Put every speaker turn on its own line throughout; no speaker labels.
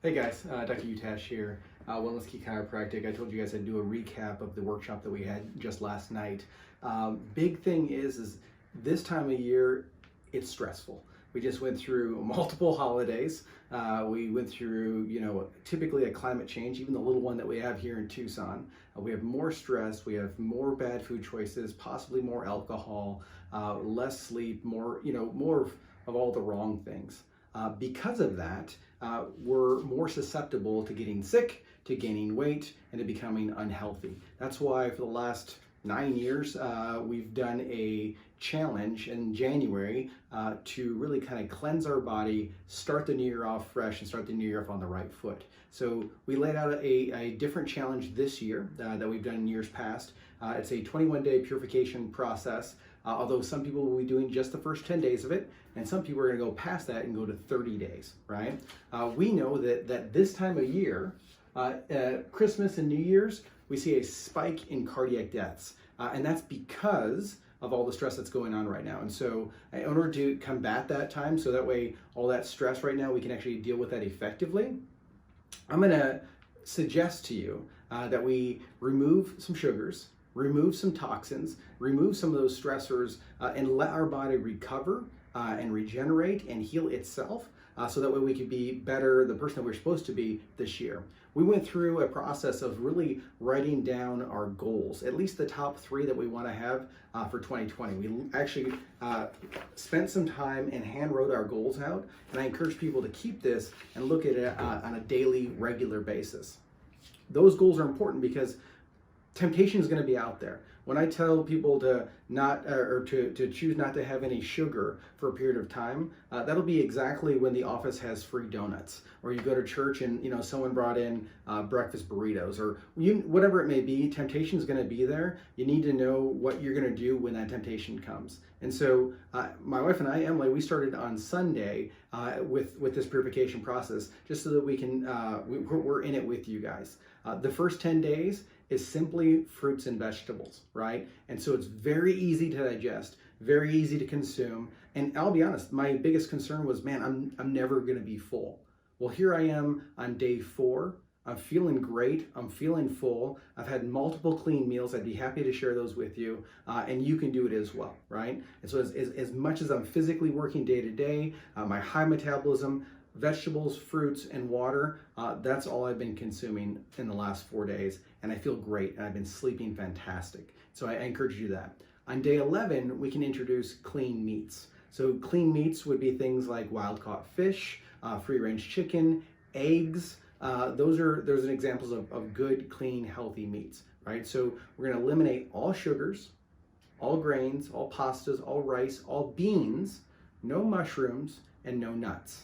Hey guys, Dr. Utash here, Wellness Key Chiropractic. I told you guys I'd do a recap of the workshop that we had just last night. Big thing is this time of year, it's stressful. We just went through multiple holidays. We went through, typically a climate change, even the little one that we have here in Tucson. We have more stress, we have more bad food choices, possibly more alcohol, less sleep, more of all the wrong things. Because of that, we're more susceptible to getting sick, to gaining weight, and to becoming unhealthy. That's why for the last 9 years, we've done a challenge in January to really kind of cleanse our body, start the new year off fresh, and start the new year off on the right foot. So we laid out a different challenge this year that we've done in years past. It's a 21-day purification process, although some people will be doing just the first 10 days of it, and some people are going to go past that and go to 30 days, right? We know that this time of year, Christmas and New Year's, we see a spike in cardiac deaths, and that's because of all the stress that's going on right now. And so in order to combat that time, so that way all that stress right now, we can actually deal with that effectively, I'm going to suggest to you that we remove some sugars, remove some toxins, remove some of those stressors, and let our body recover and regenerate and heal itself, so that way we could be better, the person that we're supposed to be this year. We went through a process of really writing down our goals, at least the top 3 that we want to have for 2020. We actually spent some time and hand wrote our goals out, and I encourage people to keep this and look at it on a daily, regular basis. Those goals are important because temptation is going to be out there. When I tell people to not to choose not to have any sugar for a period of time, that'll be exactly when the office has free donuts, or you go to church and someone brought in breakfast burritos, or whatever it may be. Temptation is going to be there. You need to know what you're going to do when that temptation comes. And so my wife and I, Emily, we started on Sunday with this purification process, just so that we can we're in it with you guys. The first 10 days is simply fruits and vegetables, right? And so it's very easy to digest, very easy to consume. And I'll be honest, my biggest concern was, man, I'm never gonna be full. Well, here I am on day 4. I'm feeling great, I'm feeling full. I've had multiple clean meals. I'd be happy to share those with you, and you can do it as well, right? And so as much as I'm physically working day to day, my high metabolism, vegetables, fruits, and water, that's all I've been consuming in the last 4 days, and I feel great, and I've been sleeping fantastic. So I encourage you to do that. On day 11, we can introduce clean meats. So clean meats would be things like wild-caught fish, free-range chicken, eggs. Those are examples of good, clean, healthy meats, right? So we're going to eliminate all sugars, all grains, all pastas, all rice, all beans, no mushrooms, and no nuts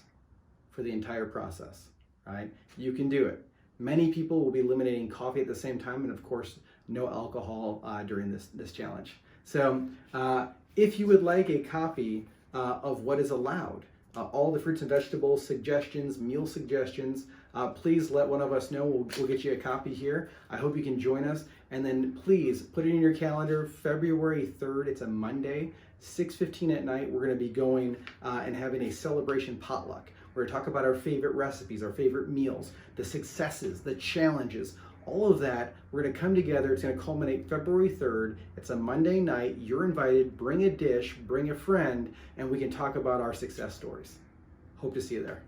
for the entire process, right? You can do it. Many people will be eliminating coffee at the same time, and of course, no alcohol during this challenge. So if you would like a copy of what is allowed, all the fruits and vegetables suggestions, meal suggestions, please let one of us know. We'll get you a copy here. I hope you can join us. And then please put it in your calendar, February 3rd, it's a Monday, 6:15 at night. We're gonna be going and having a celebration potluck. We're gonna talk about our favorite recipes, our favorite meals, the successes, the challenges, all of that. We're gonna come together. It's gonna culminate February 3rd. It's a Monday night. You're invited. Bring a dish, bring a friend, and we can talk about our success stories. Hope to see you there.